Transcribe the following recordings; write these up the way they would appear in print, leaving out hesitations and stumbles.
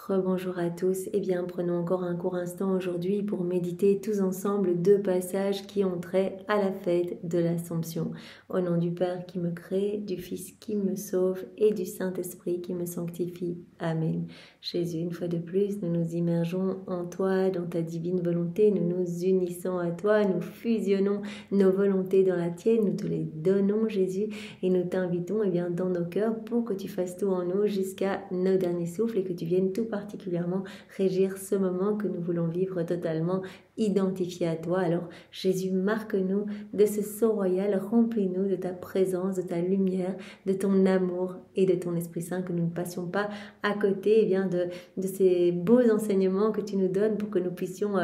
Rebonjour à tous. Eh bien, prenons encore un court instant aujourd'hui pour méditer tous ensemble deux passages qui ont trait à la fête de l'Assomption. Au nom du Père qui me crée, du Fils qui me sauve et du Saint-Esprit qui me sanctifie. Amen. Jésus, une fois de plus, nous nous immergeons en toi, dans ta divine volonté. Nous nous unissons à toi, nous fusionnons nos volontés dans la tienne. Nous te les donnons, Jésus, et nous t'invitons dans nos cœurs pour que tu fasses tout en nous jusqu'à nos derniers souffles et que tu viennes tout particulièrement régir ce moment que nous voulons vivre totalement identifié à toi. Alors Jésus, marque-nous de ce sceau royal, remplis-nous de ta présence, de ta lumière, de ton amour et de ton Esprit Saint, que nous ne passions pas à côté de ces beaux enseignements que tu nous donnes pour que nous puissions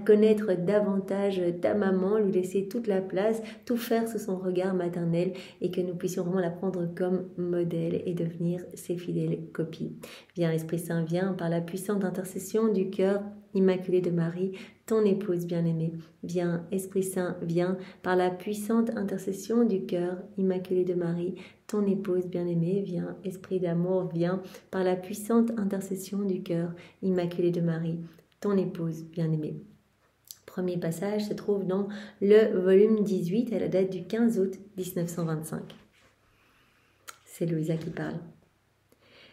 connaître davantage ta maman, lui laisser toute la place, tout faire sous son regard maternel et que nous puissions vraiment la prendre comme modèle et devenir ses fidèles copies. Viens Esprit Saint, viens par la puissante intercession du cœur immaculé de Marie, ton épouse bien-aimée. Viens Esprit Saint, viens par la puissante intercession du cœur immaculé de Marie, ton épouse bien-aimée. Viens Esprit d'amour, viens par la puissante intercession du cœur immaculé de Marie, ton épouse bien-aimée. Premier passage se trouve dans le volume 18 à la date du 15 août 1925. C'est Louisa qui parle.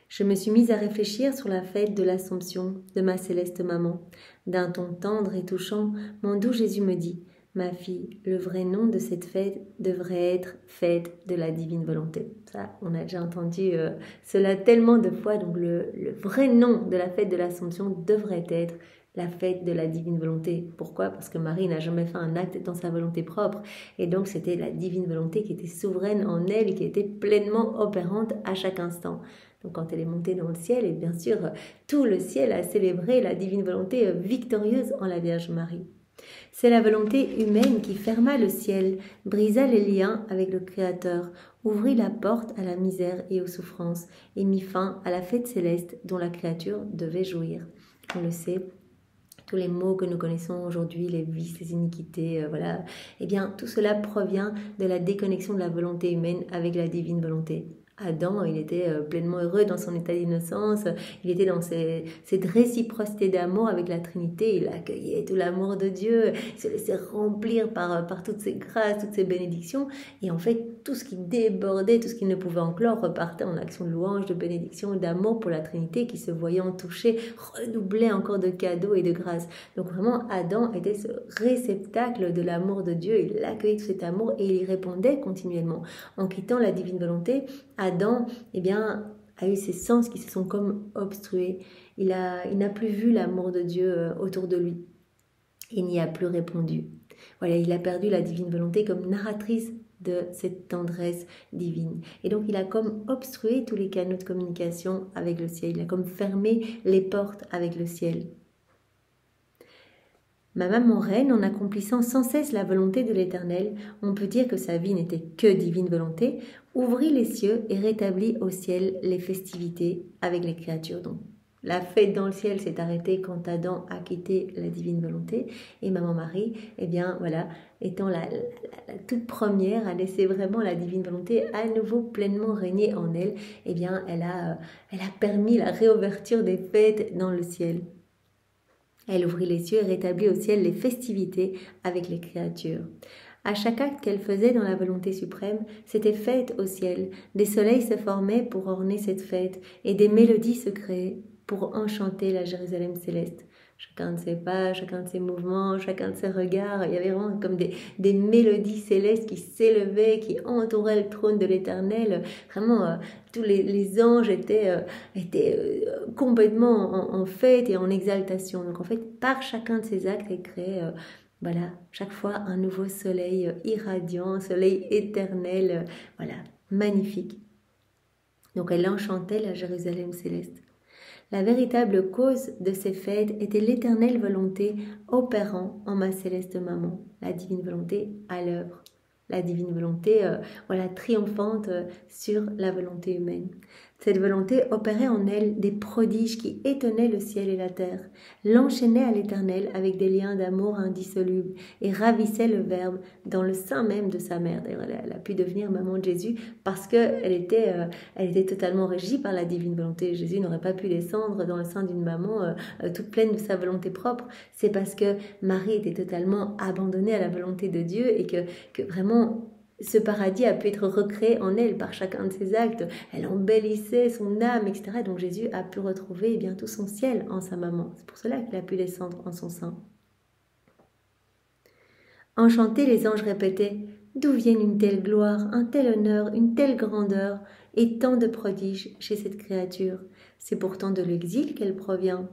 Je me suis mise à réfléchir sur la fête de l'Assomption de ma céleste maman. D'un ton tendre et touchant, mon doux Jésus me dit « Ma fille, le vrai nom de cette fête devrait être fête de la divine volonté. » Ça, on a déjà entendu cela tellement de fois. Donc le vrai nom de la fête de l'Assomption devrait être la fête de la divine volonté. Pourquoi? Parce que Marie n'a jamais fait un acte dans sa volonté propre. Et donc c'était la divine volonté qui était souveraine en elle et qui était pleinement opérante à chaque instant. Donc quand elle est montée dans le ciel, et bien sûr, tout le ciel a célébré la divine volonté victorieuse en la Vierge Marie. C'est la volonté humaine qui ferma le ciel, brisa les liens avec le Créateur, ouvrit la porte à la misère et aux souffrances, et mit fin à la fête céleste dont la créature devait jouir. On le sait, tous les maux que nous connaissons aujourd'hui, les vices, les iniquités, tout cela provient de la déconnexion de la volonté humaine avec la divine volonté. Adam, il était pleinement heureux dans son état d'innocence, il était dans cette réciprocité d'amour avec la Trinité, il accueillait tout l'amour de Dieu, il se laissait remplir par toutes ces grâces, toutes ces bénédictions, et en fait, tout ce qui débordait, tout ce qu'il ne pouvait enclore repartait en action de louange, de bénédiction, d'amour pour la Trinité qui, se voyant touchée, redoublait encore de cadeaux et de grâces. Donc vraiment, Adam était ce réceptacle de l'amour de Dieu, il accueillait tout cet amour et il y répondait continuellement. En quittant la divine volonté, Adam, a eu ses sens qui se sont comme obstrués. Il n'a plus vu l'amour de Dieu autour de lui. Il n'y a plus répondu. Voilà, il a perdu la divine volonté comme narratrice de cette tendresse divine. Et donc, il a comme obstrué tous les canaux de communication avec le ciel. Il a comme fermé les portes avec le ciel. Ma maman reine, en accomplissant sans cesse la volonté de l'Éternel, on peut dire que sa vie n'était que divine volonté, ouvrit les cieux et rétablit au ciel les festivités avec les créatures. Donc, la fête dans le ciel s'est arrêtée quand Adam a quitté la divine volonté et maman Marie, étant la toute première à laisser vraiment la divine volonté à nouveau pleinement régner en elle, elle a permis la réouverture des fêtes dans le ciel. Elle ouvrit les cieux et rétablit au ciel les festivités avec les créatures. À chaque acte qu'elle faisait dans la volonté suprême, c'était fête au ciel. Des soleils se formaient pour orner cette fête et des mélodies se créaient pour enchanter la Jérusalem céleste. Chacun de ses pas, chacun de ses mouvements, chacun de ses regards, il y avait vraiment comme des mélodies célestes qui s'élevaient, qui entouraient le trône de l'Éternel. Vraiment, tous les anges étaient complètement en fête et en exaltation. Donc en fait, par chacun de ces actes, elle créait chaque fois un nouveau soleil irradiant, un soleil éternel, magnifique. Donc elle enchantait la Jérusalem céleste. La véritable cause de ces fêtes était l'éternelle volonté opérant en ma céleste maman, la divine volonté à l'œuvre, la divine volonté triomphante sur la volonté humaine. Cette volonté opérait en elle des prodiges qui étonnaient le ciel et la terre, l'enchaînaient à l'Éternel avec des liens d'amour indissolubles et ravissaient le Verbe dans le sein même de sa mère. D'ailleurs, elle a pu devenir maman de Jésus parce qu'elle était totalement régie par la divine volonté. Jésus n'aurait pas pu descendre dans le sein d'une maman toute pleine de sa volonté propre. C'est parce que Marie était totalement abandonnée à la volonté de Dieu et que vraiment... ce paradis a pu être recréé en elle par chacun de ses actes. Elle embellissait son âme, etc. Donc Jésus a pu retrouver tout son ciel en sa maman. C'est pour cela qu'il a pu descendre en son sein. Enchantés, les anges répétaient « D'où viennent une telle gloire, un tel honneur, une telle grandeur et tant de prodiges chez cette créature? C'est pourtant de l'exil qu'elle provient. »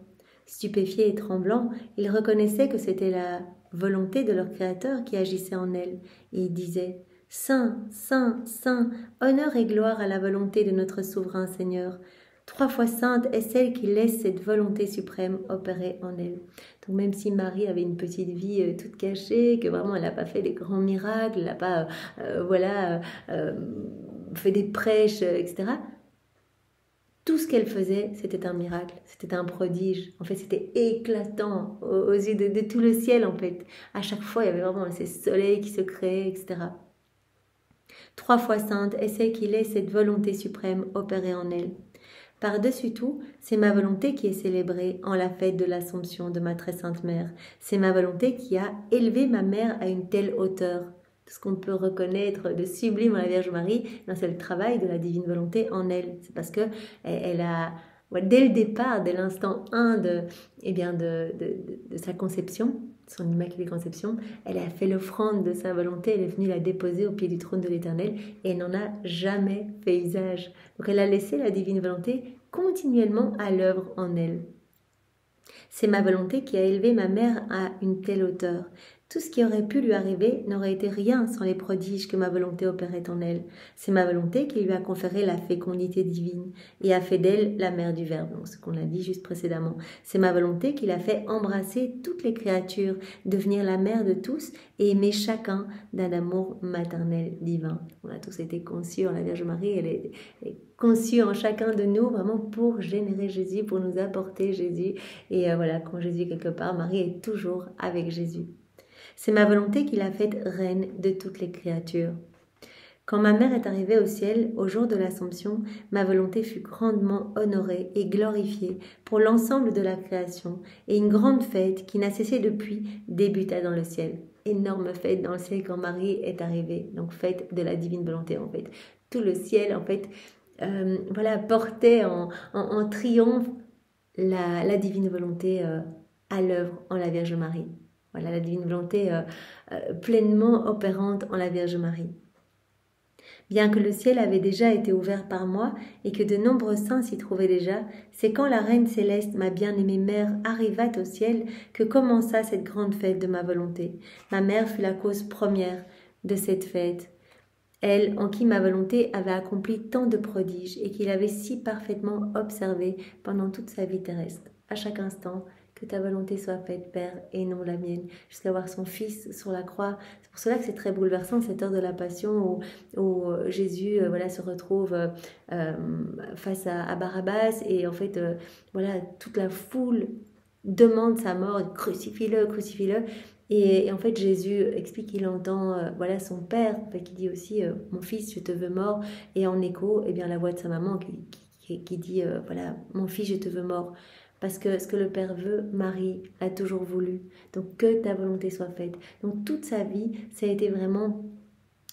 Stupéfiés et tremblants, ils reconnaissaient que c'était la volonté de leur Créateur qui agissait en elle. Et ils disaient « Saint, Saint, Saint, honneur et gloire à la volonté de notre souverain Seigneur. 3 fois sainte est celle qui laisse cette volonté suprême opérer en elle. » Donc même si Marie avait une petite vie toute cachée, que vraiment elle n'a pas fait des grands miracles, elle n'a pas fait des prêches, etc., tout ce qu'elle faisait, c'était un miracle, c'était un prodige. En fait, c'était éclatant aux yeux de tout le ciel, en fait. À chaque fois, il y avait vraiment ces soleils qui se créaient, etc. 3 fois sainte est celle qui laisse cette volonté suprême opérer en elle. Par-dessus tout, c'est ma volonté qui est célébrée en la fête de l'Assomption de ma très sainte mère. C'est ma volonté qui a élevé ma mère à une telle hauteur. Ce qu'on peut reconnaître de sublime en la Vierge Marie, c'est le travail de la divine volonté en elle. C'est parce que elle a, dès le départ, dès l'instant 1 de sa conception, son immaculée conception, elle a fait l'offrande de sa volonté, elle est venue la déposer au pied du trône de l'Éternel et elle n'en a jamais fait usage. Donc elle a laissé la divine volonté continuellement à l'œuvre en elle. C'est ma volonté qui a élevé ma mère à une telle hauteur. Tout ce qui aurait pu lui arriver n'aurait été rien sans les prodiges que ma volonté opérait en elle. C'est ma volonté qui lui a conféré la fécondité divine et a fait d'elle la mère du Verbe, donc ce qu'on a dit juste précédemment. C'est ma volonté qui l'a fait embrasser toutes les créatures, devenir la mère de tous et aimer chacun d'un amour maternel divin. On a tous été conçus en la Vierge Marie, elle est conçue en chacun de nous vraiment pour générer Jésus, pour nous apporter Jésus. Et quand Jésus est quelque part, Marie est toujours avec Jésus. C'est ma volonté qui l'a faite reine de toutes les créatures. Quand ma mère est arrivée au ciel, au jour de l'Assomption, ma volonté fut grandement honorée et glorifiée pour l'ensemble de la création, et une grande fête qui n'a cessé depuis débuta dans le ciel. Énorme fête dans le ciel quand Marie est arrivée, donc fête de la divine volonté en fait. Tout le ciel en fait portait en triomphe la divine volonté à l'œuvre en la Vierge Marie. Voilà la divine volonté pleinement opérante en la Vierge Marie. Bien que le ciel avait déjà été ouvert par moi et que de nombreux saints s'y trouvaient déjà, c'est quand la Reine Céleste, ma bien-aimée mère, arriva au ciel que commença cette grande fête de ma volonté. Ma mère fut la cause première de cette fête. Elle, en qui ma volonté avait accompli tant de prodiges et qu'il avait si parfaitement observé pendant toute sa vie terrestre. À chaque instant, que ta volonté soit faite, Père, et non la mienne, jusqu'à voir son Fils sur la croix. C'est pour cela que c'est très bouleversant, cette heure de la Passion où Jésus se retrouve face à Barabbas et en fait, toute la foule demande sa mort, crucifie-le, crucifie-le. Et en fait, Jésus explique qu'il entend son Père, qui dit aussi « Mon fils, je te veux mort ». Et en écho, la voix de sa maman qui dit « Mon fils, je te veux mort ». Parce que ce que le Père veut, Marie l'a toujours voulu. Donc que ta volonté soit faite. Donc toute sa vie, ça a été vraiment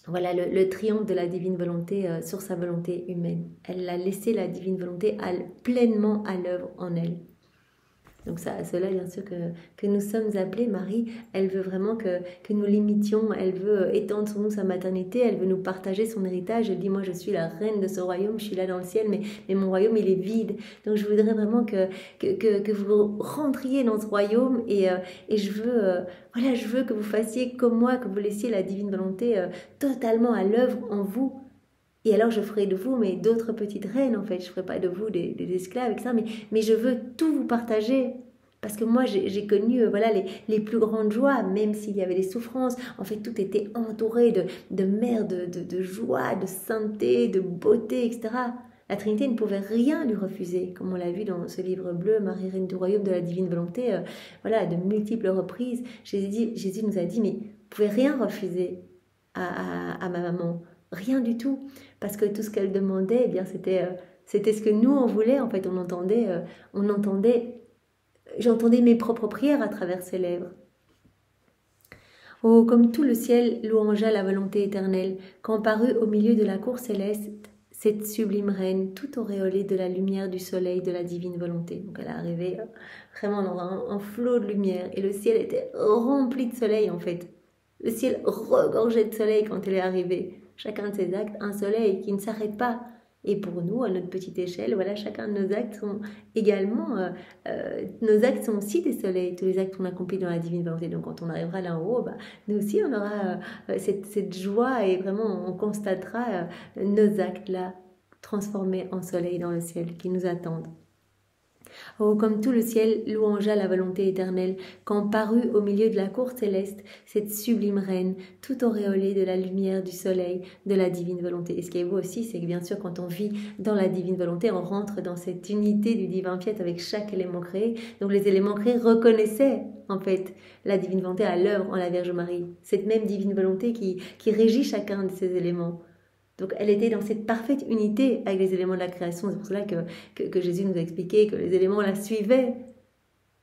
le triomphe de la divine volonté sur sa volonté humaine. Elle a laissé la divine volonté pleinement à l'œuvre en elle. Donc cela, bien sûr, que nous sommes appelés, Marie, elle veut vraiment que nous l'imitions, elle veut étendre sur nous sa maternité, elle veut nous partager son héritage. Elle dit, moi je suis la reine de ce royaume, je suis là dans le ciel, mais mon royaume il est vide. Donc je voudrais vraiment que vous rentriez dans ce royaume et je veux que vous fassiez comme moi, que vous laissiez la divine volonté totalement à l'œuvre en vous. Et alors je ferai de vous d'autres petites reines en fait, je ferai pas de vous des esclaves etc. Mais je veux tout vous partager parce que moi j'ai connu les plus grandes joies, même s'il y avait des souffrances. En fait tout était entouré de mer, de joie, de sainteté, de beauté etc. La Trinité ne pouvait rien lui refuser, comme on l'a vu dans ce livre bleu, Marie, Reine du Royaume de la Divine Volonté, voilà, de multiples reprises. Jésus nous a dit, mais vous pouvez rien refuser à ma maman, rien du tout, parce que tout ce qu'elle demandait, eh bien, c'était ce que nous, on voulait. En fait, j'entendais mes propres prières à travers ses lèvres. Oh, comme tout le ciel louangea la volonté éternelle, quand parut au milieu de la cour céleste cette sublime reine, tout auréolée de la lumière du soleil de la divine volonté. Donc elle est arrivée vraiment dans un flot de lumière, et le ciel était rempli de soleil en fait. Le ciel regorgeait de soleil quand elle est arrivée. Chacun de ses actes, un soleil qui ne s'arrête pas. Et pour nous, à notre petite échelle, voilà, chacun de nos actes sont également, nos actes sont aussi des soleils, tous les actes qu'on accomplit dans la divine volonté. Donc quand on arrivera là en haut, nous aussi on aura cette joie, et vraiment on constatera nos actes là transformés en soleil dans le ciel qui nous attendent. Oh, comme tout le ciel louangea la volonté éternelle, quand parut au milieu de la cour céleste cette sublime reine, tout auréolée de la lumière du soleil de la divine volonté. Et ce qui est beau aussi, c'est que bien sûr, quand on vit dans la divine volonté, on rentre dans cette unité du divin fiat avec chaque élément créé. Donc les éléments créés reconnaissaient en fait la divine volonté à l'œuvre en la Vierge Marie. Cette même divine volonté qui régit chacun de ces éléments. Donc elle était dans cette parfaite unité avec les éléments de la création. C'est pour cela que Jésus nous a expliqué que les éléments la suivaient.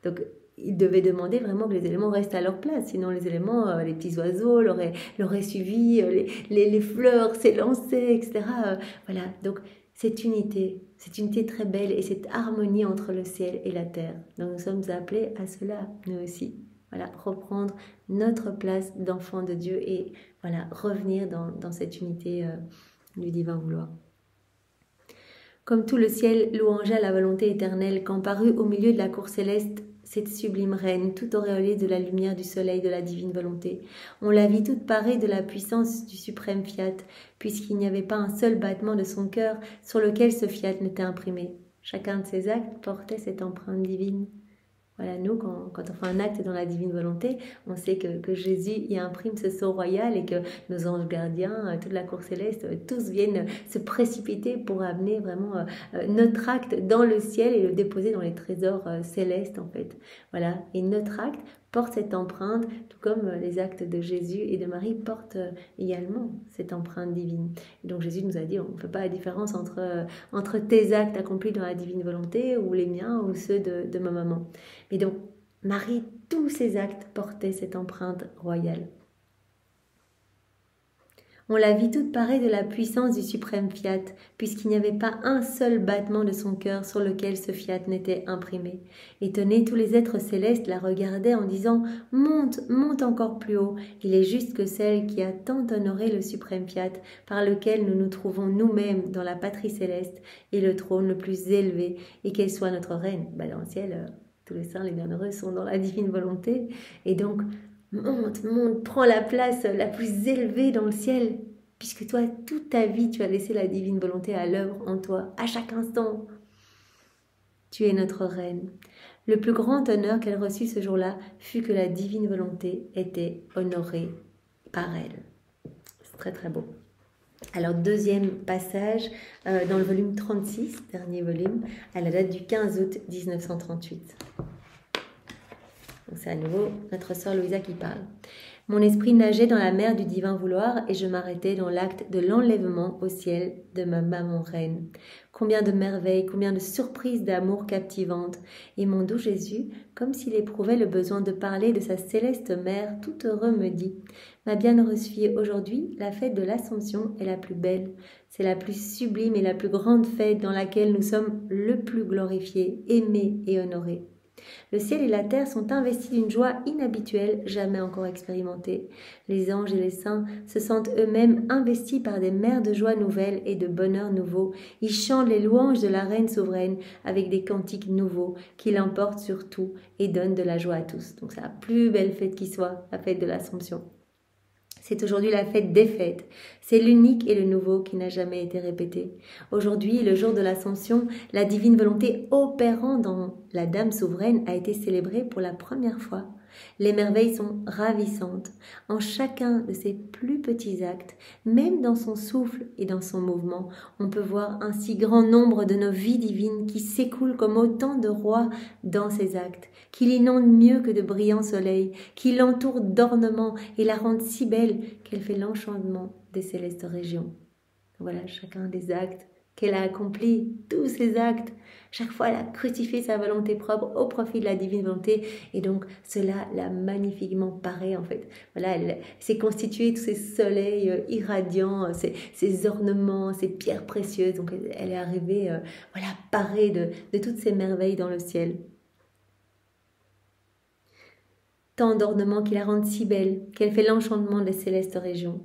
Donc il devait demander vraiment que les éléments restent à leur place. Sinon les éléments, les petits oiseaux l'auraient suivi, les fleurs s'élançaient, etc. Voilà, donc cette unité très belle, et cette harmonie entre le ciel et la terre. Donc nous sommes appelés à cela, nous aussi. Voilà, reprendre notre place d'enfant de Dieu, et voilà, revenir dans cette unité du divin vouloir. Comme tout le ciel louangea la volonté éternelle, quand parut au milieu de la cour céleste cette sublime reine, tout auréolée de la lumière du soleil de la divine volonté. On la vit toute parée de la puissance du suprême fiat, puisqu'il n'y avait pas un seul battement de son cœur sur lequel ce fiat n'était imprimé. Chacun de ses actes portait cette empreinte divine. Voilà, nous, quand on fait un acte dans la divine volonté, on sait que Jésus y imprime ce sceau royal, et que nos anges gardiens, toute la cour céleste, tous viennent se précipiter pour amener vraiment notre acte dans le ciel et le déposer dans les trésors célestes, en fait. Voilà, et notre acte porte cette empreinte, tout comme les actes de Jésus et de Marie portent également cette empreinte divine. Et donc Jésus nous a dit, on ne fait pas la différence entre tes actes accomplis dans la divine volonté, ou les miens, ou ceux de ma maman. Mais donc, Marie, tous ses actes portaient cette empreinte royale. On la vit toute parée de la puissance du suprême fiat, puisqu'il n'y avait pas un seul battement de son cœur sur lequel ce fiat n'était imprimé. Étonnés, tous les êtres célestes la regardaient en disant « Monte, monte encore plus haut, il est juste que celle qui a tant honoré le suprême fiat, par lequel nous nous trouvons nous-mêmes dans la patrie céleste, et le trône le plus élevé, et qu'elle soit notre reine. » Dans le ciel, tous les saints, les bienheureux sont dans la divine volonté, et donc monte, monte, prends la place la plus élevée dans le ciel, puisque toi, toute ta vie, tu as laissé la divine volonté à l'œuvre en toi, à chaque instant. Tu es notre reine. Le plus grand honneur qu'elle reçut ce jour-là fut que la divine volonté était honorée par elle. C'est très très beau. Alors, deuxième passage dans le volume 36, dernier volume, à la date du 15 août 1938. Donc c'est à nouveau notre sœur Louisa qui parle. Mon esprit nageait dans la mer du divin vouloir, et je m'arrêtais dans l'acte de l'enlèvement au ciel de ma maman reine. Combien de merveilles, combien de surprises d'amour captivantes. Et mon doux Jésus, comme s'il éprouvait le besoin de parler de sa céleste mère, tout heureux me dit « Ma bienheureuse fille, aujourd'hui, la fête de l'Assomption est la plus belle. C'est la plus sublime et la plus grande fête dans laquelle nous sommes le plus glorifiés, aimés et honorés. Le ciel et la terre sont investis d'une joie inhabituelle, jamais encore expérimentée. Les anges et les saints se sentent eux-mêmes investis par des mers de joie nouvelles et de bonheur nouveau. Ils chantent les louanges de la reine souveraine avec des cantiques nouveaux qui l'emportent sur tout et donnent de la joie à tous. Donc c'est la plus belle fête qui soit, la fête de l'Assomption. C'est aujourd'hui la fête des fêtes. C'est l'unique et le nouveau qui n'a jamais été répété. Aujourd'hui, le jour de l'Assomption, la divine volonté opérant dans la Dame souveraine a été célébrée pour la première fois. Les merveilles sont ravissantes. En chacun de ces plus petits actes, même dans son souffle et dans son mouvement, on peut voir un si grand nombre de nos vies divines qui s'écoulent comme autant de rois dans ces actes, qui l'inondent mieux que de brillants soleils, qui l'entourent d'ornements et la rendent si belle qu'elle fait l'enchantement des célestes régions. Voilà chacun des actes qu'elle a accomplis, tous ces actes. Chaque fois, elle a crucifié sa volonté propre au profit de la divine volonté. Et donc, cela l'a magnifiquement parée, en fait. Voilà, elle s'est constituée de ces soleils irradiants, ces ornements, ces pierres précieuses. Donc, elle est arrivée, voilà, parée de toutes ces merveilles dans le ciel. Tant d'ornements qui la rendent si belle, qu'elle fait l'enchantement des célestes régions.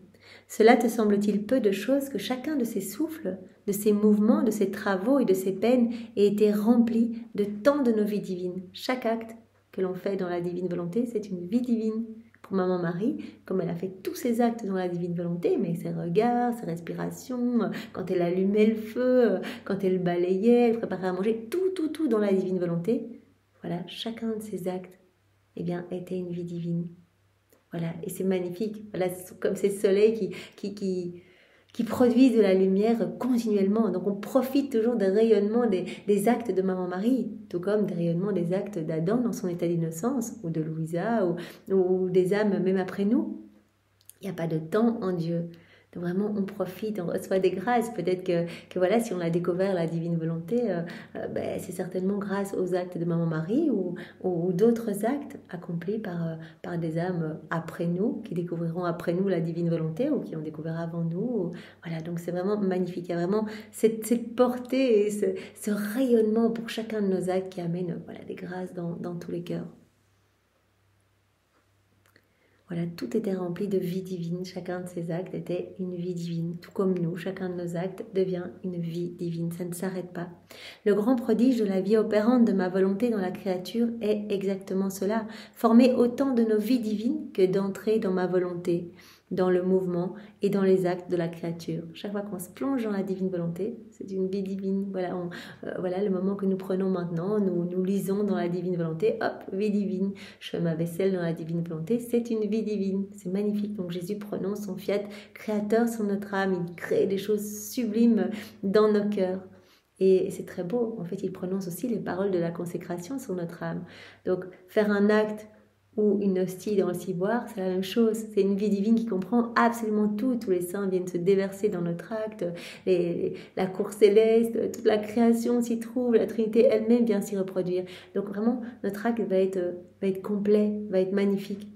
Cela te semble-t-il peu de choses que chacun de ses souffles, de ses mouvements, de ses travaux et de ses peines ait été rempli de tant de nos vies divines. Chaque acte que l'on fait dans la divine volonté, c'est une vie divine. Pour Maman Marie, comme elle a fait tous ses actes dans la divine volonté, mais ses regards, ses respirations, quand elle allumait le feu, quand elle balayait, elle préparait à manger, tout dans la divine volonté, voilà, chacun de ces actes, eh bien, était une vie divine. Voilà, et c'est magnifique. Voilà, c'est comme ces soleils qui produisent de la lumière continuellement. Donc on profite toujours des rayonnements des actes de Maman Marie, tout comme des rayonnements des actes d'Adam dans son état d'innocence, ou de Louisa, ou des âmes même après nous. Il n'y a pas de temps en Dieu. Donc vraiment, on profite, on reçoit des grâces. Peut-être que voilà, si on a découvert la divine volonté, c'est certainement grâce aux actes de Maman Marie ou d'autres actes accomplis par des âmes après nous, qui découvriront après nous la divine volonté ou qui ont découvert avant nous. Voilà, donc c'est vraiment magnifique. Il y a vraiment cette portée et ce rayonnement pour chacun de nos actes qui amène des grâces dans tous les cœurs. Voilà, tout était rempli de vie divine. Chacun de ces actes était une vie divine. Tout comme nous, chacun de nos actes devient une vie divine. Ça ne s'arrête pas. Le grand prodige de la vie opérante de ma volonté dans la créature est exactement cela. Former autant de nos vies divines que d'entrer dans ma volonté, dans le mouvement et dans les actes de la créature. Chaque fois qu'on se plonge dans la divine volonté, c'est une vie divine. Voilà, voilà le moment que nous prenons maintenant, nous lisons dans la divine volonté, hop, vie divine. Je fais ma vaisselle dans la divine volonté, c'est une vie divine. C'est magnifique. Donc Jésus prononce son fiat créateur sur notre âme. Il crée des choses sublimes dans nos cœurs. Et c'est très beau. En fait, il prononce aussi les paroles de la consécration sur notre âme. Donc faire un acte ou une hostie dans le ciboire, c'est la même chose. C'est une vie divine qui comprend absolument tout. Tous les saints viennent se déverser dans notre acte. La cour céleste, toute la création s'y trouve. La Trinité elle-même vient s'y reproduire. Donc vraiment, notre acte va être complet, va être magnifique.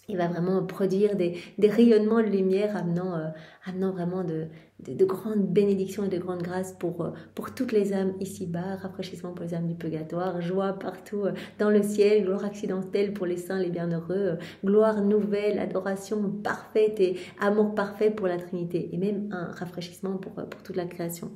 Il va vraiment produire des rayonnements de lumière amenant vraiment de grandes bénédictions et de grandes grâces pour toutes les âmes ici-bas, rafraîchissement pour les âmes du purgatoire, joie partout dans le ciel, gloire accidentelle pour les saints, les bienheureux, gloire nouvelle, adoration parfaite et amour parfait pour la Trinité, et même un rafraîchissement pour toute la création.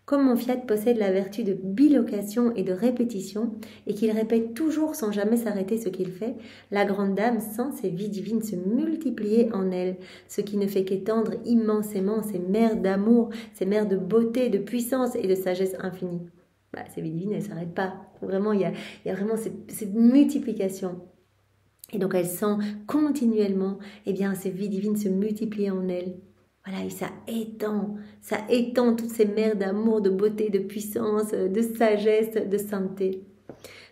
Comme mon fiat possède la vertu de bilocation et de répétition, et qu'il répète toujours sans jamais s'arrêter ce qu'il fait, la grande dame sent ses vies divines se multiplier en elle, ce qui ne fait qu'étendre immensément ses mers d'amour, ses mers de beauté, de puissance et de sagesse infinie. Ces vies divines, elles ne s'arrêtent pas. Vraiment, il y a vraiment cette multiplication. Et donc, elle sent continuellement ces vies divines se multiplier en elle. Voilà, et ça étend toutes ces mers d'amour, de beauté, de puissance, de sagesse, de sainteté.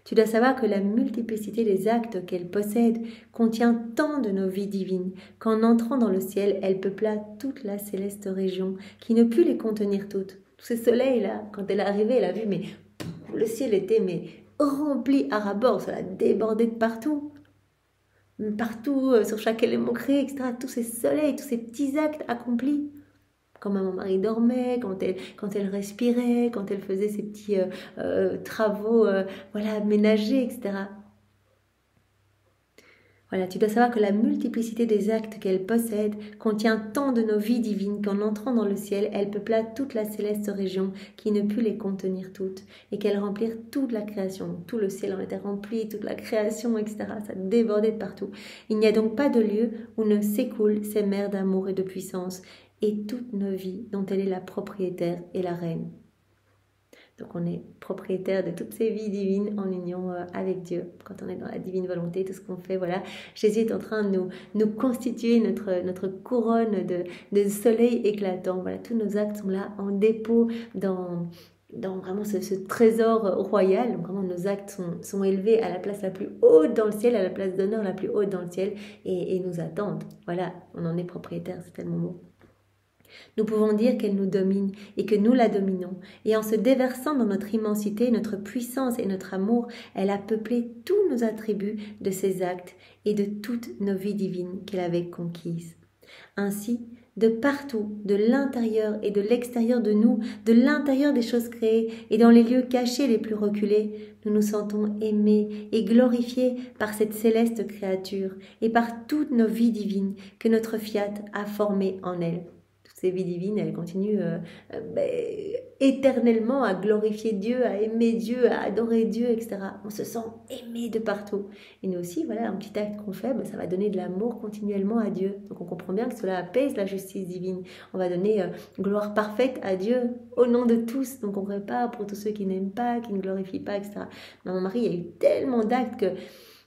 Tu dois savoir que la multiplicité des actes qu'elle possède contient tant de nos vies divines qu'en entrant dans le ciel, elle peupla toute la céleste région qui ne put les contenir toutes. Tous ces soleils-là, quand elle est arrivée, elle a vu, mais le ciel était rempli à ras-bord, cela débordait de partout. Partout, sur chaque élément créé, etc. Tous ces soleils, tous ces petits actes accomplis. Quand Maman Marie dormait, quand elle respirait, quand elle faisait ses petits travaux ménagers, etc. Voilà, tu dois savoir que la multiplicité des actes qu'elle possède contient tant de nos vies divines qu'en entrant dans le ciel, elle peupla toute la céleste région qui ne put les contenir toutes et qu'elle remplirent toute la création. Tout le ciel en était rempli, toute la création, etc. Ça débordait de partout. Il n'y a donc pas de lieu où ne s'écoulent ces mers d'amour et de puissance et toutes nos vies dont elle est la propriétaire et la reine. Donc on est propriétaire de toutes ces vies divines en union avec Dieu. Quand on est dans la divine volonté, tout ce qu'on fait, voilà, Jésus est en train de nous constituer notre couronne de soleil éclatant. Voilà, tous nos actes sont là en dépôt dans vraiment ce trésor royal. Donc vraiment nos actes sont élevés à la place la plus haute dans le ciel, à la place d'honneur la plus haute dans le ciel et nous attendent. Voilà, on en est propriétaire, c'est tellement beau. Nous pouvons dire qu'elle nous domine et que nous la dominons. Et en se déversant dans notre immensité, notre puissance et notre amour, elle a peuplé tous nos attributs de ses actes et de toutes nos vies divines qu'elle avait conquises. Ainsi, de partout, de l'intérieur et de l'extérieur de nous, de l'intérieur des choses créées et dans les lieux cachés les plus reculés, nous nous sentons aimés et glorifiés par cette céleste créature et par toutes nos vies divines que notre Fiat a formées en elle. Ces vies divines, elles continuent éternellement à glorifier Dieu, à aimer Dieu, à adorer Dieu, etc. On se sent aimé de partout. Et nous aussi, voilà, un petit acte qu'on fait, ça va donner de l'amour continuellement à Dieu. Donc on comprend bien que cela apaise la justice divine. On va donner gloire parfaite à Dieu au nom de tous. Donc on répare pour tous ceux qui n'aiment pas, qui ne glorifient pas, etc. Maman Marie, il y a eu tellement d'actes que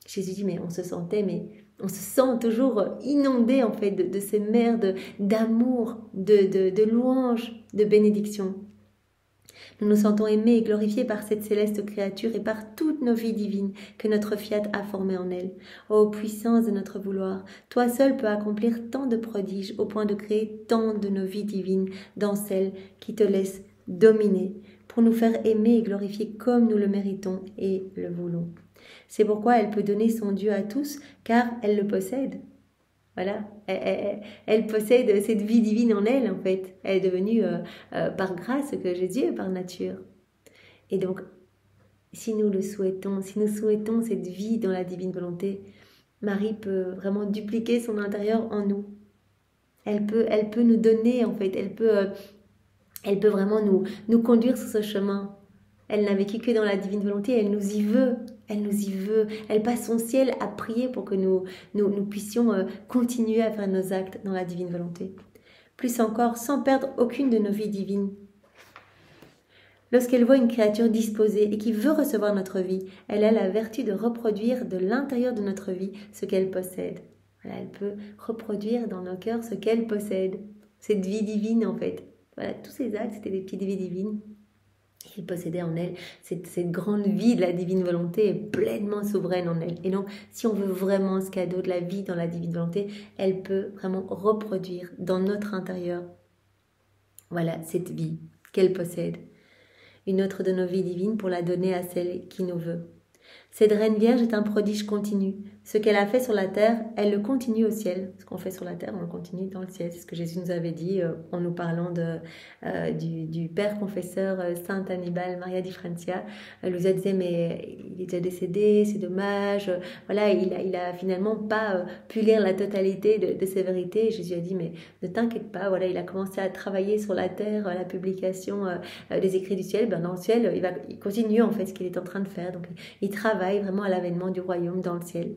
Jésus dit, mais on se sent toujours inondé en fait de ces mers d'amour, de louanges, de bénédiction. Nous nous sentons aimés et glorifiés par cette céleste créature et par toutes nos vies divines que notre Fiat a formées en elle. Ô puissance de notre vouloir, toi seul peux accomplir tant de prodiges au point de créer tant de nos vies divines dans celles qui te laissent dominer pour nous faire aimer et glorifier comme nous le méritons et le voulons. C'est pourquoi elle peut donner son Dieu à tous, car elle le possède. Voilà, elle possède cette vie divine en elle, en fait. Elle est devenue par grâce que Jésus est par nature. Et donc, si nous le souhaitons, si nous souhaitons cette vie dans la divine volonté, Marie peut vraiment dupliquer son intérieur en nous. Elle peut nous donner, en fait, elle peut vraiment nous conduire sur ce chemin. Elle n'a vécu que dans la divine volonté, elle nous y veut. Elle passe son ciel à prier pour que nous puissions continuer à faire nos actes dans la divine volonté. Plus encore, sans perdre aucune de nos vies divines. Lorsqu'elle voit une créature disposée et qui veut recevoir notre vie, elle a la vertu de reproduire de l'intérieur de notre vie ce qu'elle possède. Voilà, elle peut reproduire dans nos cœurs ce qu'elle possède, cette vie divine en fait. Voilà, tous ces actes, c'était des petites vies divines. Il possédait en elle cette grande vie de la divine volonté est pleinement souveraine en elle. Et donc, si on veut vraiment ce cadeau de la vie dans la divine volonté, elle peut vraiment reproduire dans notre intérieur, voilà, cette vie qu'elle possède. Une autre de nos vies divines pour la donner à celle qui nous veut. Cette Reine Vierge est un prodige continu. Ce qu'elle a fait sur la terre, elle le continue au ciel. Ce qu'on fait sur la terre, on le continue dans le ciel. C'est ce que Jésus nous avait dit en nous parlant du père confesseur Saint Annibale Maria di Francia. Elle nous a dit, mais il est déjà décédé, c'est dommage. Voilà, il a finalement pas pu lire la totalité de ses vérités. Et Jésus a dit, mais ne t'inquiète pas. Voilà, il a commencé à travailler sur la terre, la publication des écrits du ciel. Ben, dans le ciel, il continue en fait ce qu'il est en train de faire. Donc, il travaille vraiment à l'avènement du royaume dans le ciel.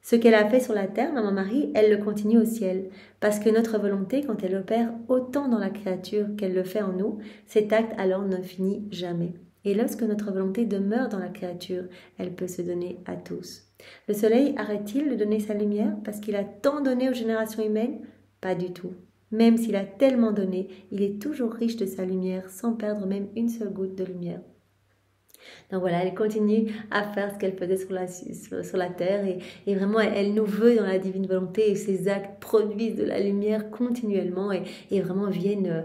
Ce qu'elle a fait sur la terre, Maman Marie, elle le continue au ciel. Parce que notre volonté, quand elle opère autant dans la créature qu'elle le fait en nous, cet acte alors ne finit jamais. Et lorsque notre volonté demeure dans la créature, elle peut se donner à tous. Le soleil arrête-t-il de donner sa lumière parce qu'il a tant donné aux générations humaines? Pas du tout. Même s'il a tellement donné, il est toujours riche de sa lumière sans perdre même une seule goutte de lumière. Donc voilà, elle continue à faire ce qu'elle faisait sur la terre et vraiment elle nous veut dans la divine volonté et ses actes produisent de la lumière continuellement et vraiment viennent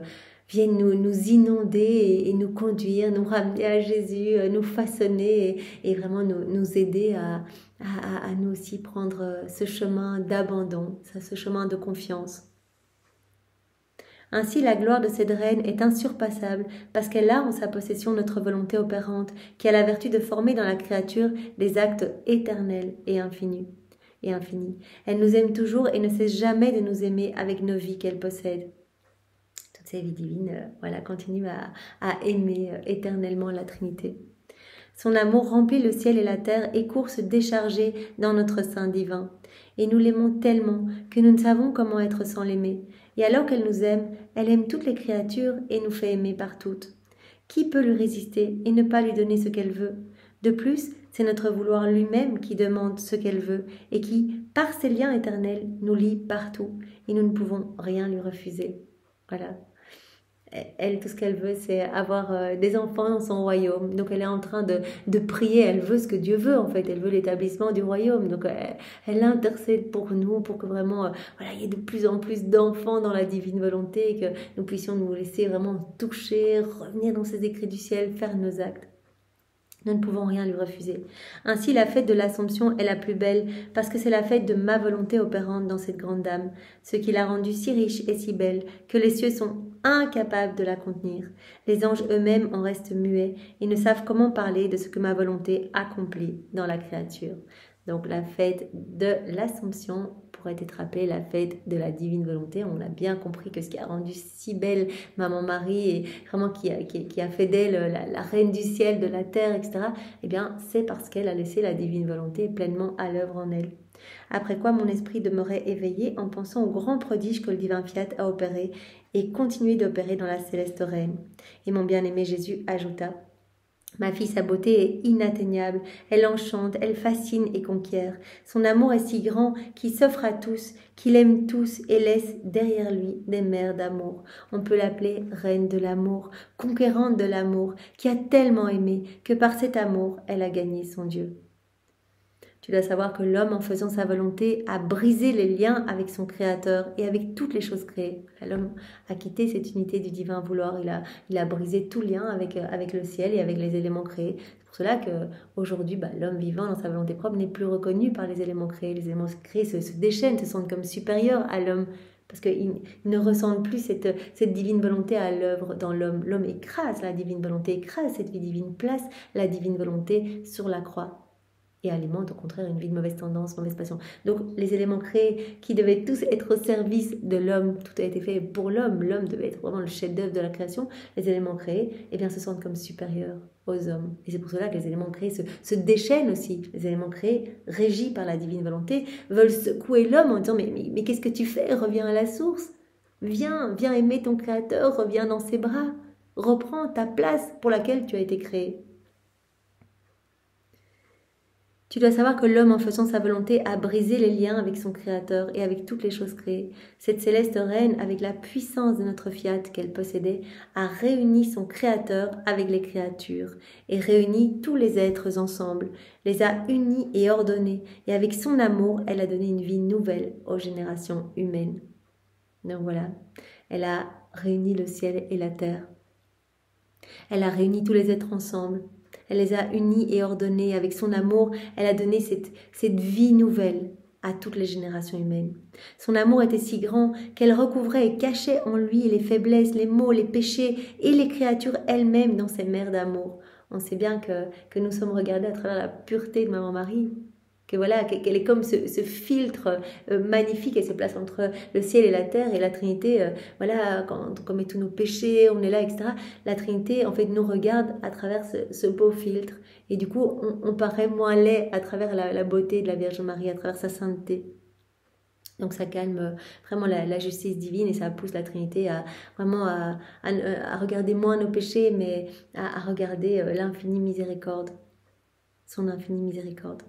nous inonder et nous conduire, nous ramener à Jésus, nous façonner et vraiment nous aider à nous aussi prendre ce chemin d'abandon, ce chemin de confiance. Ainsi, la gloire de cette reine est insurpassable parce qu'elle a en sa possession notre volonté opérante qui a la vertu de former dans la créature des actes éternels et infinis. Elle nous aime toujours et ne cesse jamais de nous aimer avec nos vies qu'elle possède. Toutes ces vies divines, continuent à aimer éternellement la Trinité. Son amour remplit le ciel et la terre et court se décharger dans notre sein divin. Et nous l'aimons tellement que nous ne savons comment être sans l'aimer. Et alors qu'elle nous aime, elle aime toutes les créatures et nous fait aimer par toutes. Qui peut lui résister et ne pas lui donner ce qu'elle veut? De plus, c'est notre vouloir lui-même qui demande ce qu'elle veut et qui, par ses liens éternels, nous lie partout et nous ne pouvons rien lui refuser. Voilà. Elle, tout ce qu'elle veut, c'est avoir des enfants dans son royaume. Donc, elle est en train de prier. Elle veut ce que Dieu veut, en fait. Elle veut l'établissement du royaume. Donc, elle intercède pour nous, pour que vraiment, voilà, il y ait de plus en plus d'enfants dans la divine volonté et que nous puissions nous laisser vraiment toucher, revenir dans ces écrits du ciel, faire nos actes. Nous ne pouvons rien lui refuser. Ainsi, la fête de l'Assomption est la plus belle, parce que c'est la fête de ma volonté opérante dans cette grande dame, ce qui l'a rendue si riche et si belle, que les cieux sont incapables de la contenir. Les anges eux-mêmes en restent muets et ne savent comment parler de ce que ma volonté accomplit dans la créature. Donc la fête de l'Assomption pourrait être appelée la fête de la divine volonté. On a bien compris que ce qui a rendu si belle Maman Marie et vraiment qui a fait d'elle la reine du ciel, de la terre, etc., eh bien c'est parce qu'elle a laissé la divine volonté pleinement à l'œuvre en elle. Après quoi mon esprit demeurait éveillé en pensant au grand prodige que le divin Fiat a opéré et continué d'opérer dans la céleste reine. Et mon bien-aimé Jésus ajouta: ma fille, sa beauté est inatteignable, elle enchante, elle fascine et conquiert. Son amour est si grand qu'il s'offre à tous, qu'il aime tous et laisse derrière lui des mers d'amour. On peut l'appeler reine de l'amour, conquérante de l'amour, qui a tellement aimé que par cet amour, elle a gagné son Dieu. Tu dois savoir que l'homme, en faisant sa volonté, a brisé les liens avec son Créateur et avec toutes les choses créées. L'homme a quitté cette unité du divin vouloir. Il a brisé tout lien avec le ciel et avec les éléments créés. C'est pour cela qu'aujourd'hui, l'homme vivant dans sa volonté propre n'est plus reconnu par les éléments créés. Les éléments créés se déchaînent, se sentent comme supérieurs à l'homme. Parce qu'ils ne ressentent plus cette divine volonté à l'œuvre dans l'homme. L'homme écrase la divine volonté, écrase cette vie divine, place la divine volonté sur la croix. Et alimente au contraire une vie de mauvaise tendance, mauvaise passion. Donc les éléments créés qui devaient tous être au service de l'homme, tout a été fait pour l'homme, l'homme devait être vraiment le chef-d'œuvre de la création, les éléments créés se sentent comme supérieurs aux hommes. Et c'est pour cela que les éléments créés se déchaînent aussi. Les éléments créés, régis par la divine volonté, veulent secouer l'homme en disant mais qu'est-ce que tu fais? Reviens à la source, viens aimer ton Créateur, reviens dans ses bras, reprends ta place pour laquelle tu as été créé. Tu dois savoir que l'homme, en faisant sa volonté, a brisé les liens avec son Créateur et avec toutes les choses créées. Cette céleste reine, avec la puissance de notre Fiat qu'elle possédait, a réuni son Créateur avec les créatures et réuni tous les êtres ensemble, les a unis et ordonnés, et avec son amour, elle a donné une vie nouvelle aux générations humaines. Donc voilà, elle a réuni le ciel et la terre. Elle a réuni tous les êtres ensemble. Elle les a unis et ordonnés. Avec son amour, elle a donné cette vie nouvelle à toutes les générations humaines. Son amour était si grand qu'elle recouvrait et cachait en lui les faiblesses, les maux, les péchés et les créatures elles-mêmes dans ses mers d'amour. On sait bien que nous sommes regardés à travers la pureté de Maman Marie. Qu'elle est comme ce filtre magnifique, elle se place entre le ciel et la terre, et la Trinité, quand on commet tous nos péchés, on est là, etc. La Trinité, en fait, nous regarde à travers ce beau filtre, et du coup, on paraît moins laid à travers la beauté de la Vierge Marie, à travers sa sainteté. Donc ça calme vraiment la justice divine, et ça pousse la Trinité à regarder moins nos péchés, mais à regarder l'infinie miséricorde, son infinie miséricorde.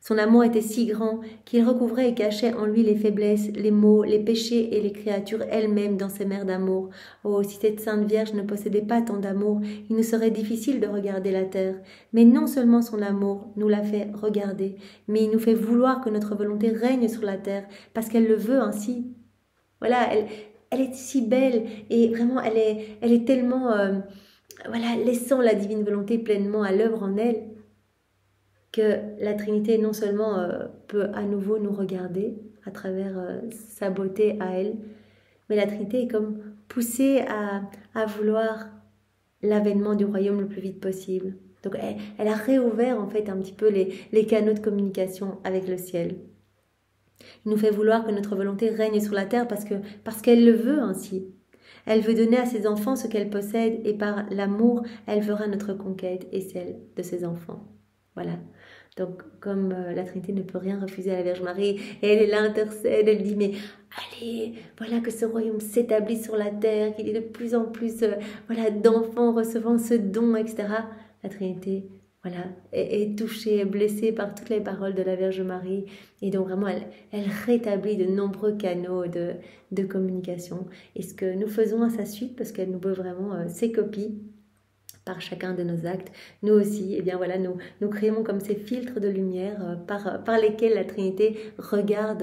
Son amour était si grand qu'il recouvrait et cachait en lui les faiblesses, les maux, les péchés et les créatures elles-mêmes dans ses mers d'amour. Oh, si cette Sainte Vierge ne possédait pas tant d'amour, il nous serait difficile de regarder la terre. Mais non seulement son amour nous l'a fait regarder, mais il nous fait vouloir que notre volonté règne sur la terre, parce qu'elle le veut ainsi. Voilà, elle est si belle, et vraiment elle est tellement, laissant la divine volonté pleinement à l'œuvre en elle, que la Trinité non seulement peut à nouveau nous regarder à travers sa beauté à elle, mais la Trinité est comme poussée à vouloir l'avènement du royaume le plus vite possible. Donc elle a réouvert en fait un petit peu les canaux de communication avec le ciel. Il nous fait vouloir que notre volonté règne sur la terre parce qu'elle le veut ainsi. Elle veut donner à ses enfants ce qu'elle possède, et par l'amour, elle fera notre conquête et celle de ses enfants. Voilà. Donc, comme la Trinité ne peut rien refuser à la Vierge Marie, et elle est là, intercède, elle dit, mais allez, voilà que ce royaume s'établit sur la terre, qu'il y ait de plus en plus voilà, d'enfants recevant ce don, etc. La Trinité, voilà, est touchée, est blessée par toutes les paroles de la Vierge Marie, et donc vraiment, elle rétablit de nombreux canaux de communication. Et ce que nous faisons à sa suite, parce qu'elle nous veut vraiment ses copies, par chacun de nos actes, nous aussi, eh bien voilà, nous créons comme ces filtres de lumière par lesquels la Trinité regarde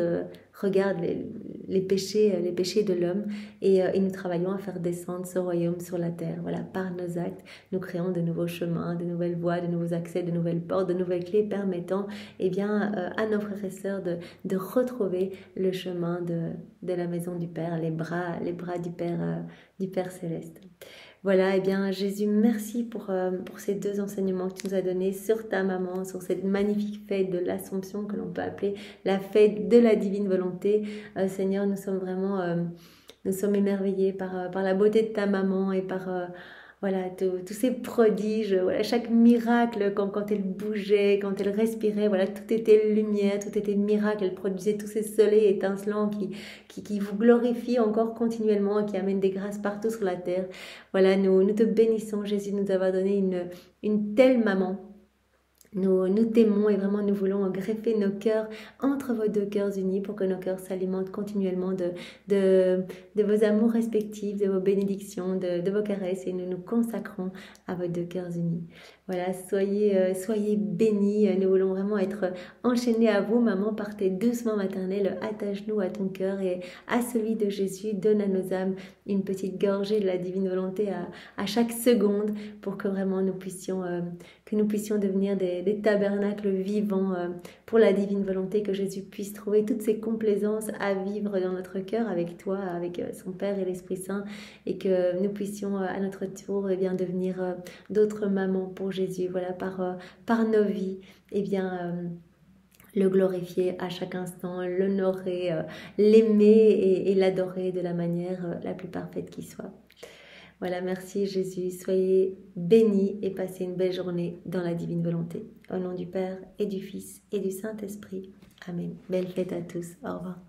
les péchés de l'homme et nous travaillons à faire descendre ce royaume sur la terre. Voilà, par nos actes, nous créons de nouveaux chemins, de nouvelles voies, de nouveaux accès, de nouvelles portes, de nouvelles clés permettant eh bien, à nos frères et sœurs de retrouver le chemin de la maison du Père, les bras du Père céleste. Voilà, eh bien Jésus, merci pour ces deux enseignements que tu nous as donnés sur ta maman, sur cette magnifique fête de l'Assomption que l'on peut appeler la fête de la divine volonté. Seigneur, nous sommes émerveillés par la beauté de ta maman et par voilà, tous ces prodiges, voilà, chaque miracle quand elle bougeait, quand elle respirait, voilà, tout était lumière, tout était miracle. Elle produisait tous ces soleils étincelants qui vous glorifient encore continuellement et qui amènent des grâces partout sur la terre. Voilà, nous te bénissons, Jésus, de nous avoir donné une telle maman. Nous t'aimons et vraiment nous voulons greffer nos cœurs entre vos deux cœurs unis pour que nos cœurs s'alimentent continuellement de vos amours respectifs, de vos bénédictions, de vos caresses et nous nous consacrons à vos deux cœurs unis. Voilà, soyez bénis. Nous voulons vraiment être enchaînés à vous, maman, par tes douces mains maternelles. Attache-nous à ton cœur et à celui de Jésus. Donne à nos âmes une petite gorgée de la divine volonté à chaque seconde pour que vraiment nous puissions devenir des tabernacles vivants pour la divine volonté, que Jésus puisse trouver toutes ses complaisances à vivre dans notre cœur avec toi, avec son Père et l'Esprit Saint, et que nous puissions à notre tour bien devenir d'autres mamans pour Jésus, voilà, par nos vies, le glorifier à chaque instant, l'honorer, l'aimer et l'adorer de la manière la plus parfaite qui soit. Voilà, merci Jésus, soyez bénis et passez une belle journée dans la divine volonté. Au nom du Père et du Fils et du Saint-Esprit. Amen. Belle fête à tous. Au revoir.